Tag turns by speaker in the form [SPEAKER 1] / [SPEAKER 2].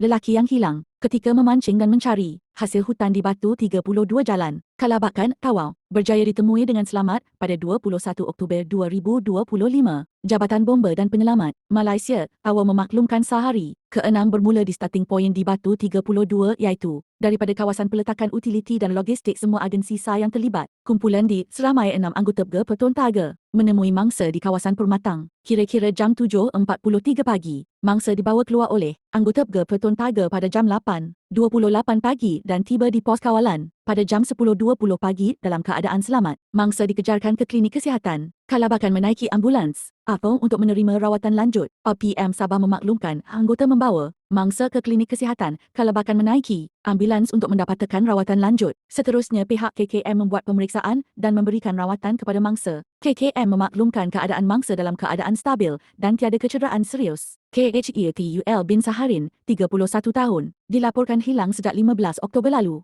[SPEAKER 1] lelaki yang hilang ketika memancing dan mencari hasil hutan di Batu 32 Jalan, Kalabakan, Tawau, berjaya ditemui dengan selamat pada 21 Oktober 2025. Jabatan Bomba dan Penyelamat Malaysia, Tawau memaklumkan sehari ke-6 bermula di starting point di Batu 32 iaitu daripada kawasan peletakan utiliti dan logistik semua agensi SAR yang terlibat. Kumpulan di seramai 6 anggota Perton Tiger menemui mangsa di kawasan Permatang kira-kira jam 7.43 pagi. Mangsa dibawa keluar oleh anggota Perton Tiger pada jam 8.28 pagi dan tiba di pos kawalan pada jam 10.20 pagi dalam keadaan selamat. Mangsa dikejarkan ke klinik kesihatan Kalabakan menaiki ambulans atau untuk menerima rawatan lanjut. PM Sabah memaklumkan anggota membawa mangsa ke klinik kesihatan Kalabakan menaiki ambulans untuk mendapatkan rawatan lanjut. Seterusnya pihak KKM membuat pemeriksaan dan memberikan rawatan kepada mangsa. KKM memaklumkan keadaan mangsa dalam keadaan stabil dan tiada kecederaan serius. KHETUL bin Saharin, 31 tahun, dilaporkan hilang sejak 15 Oktober lalu.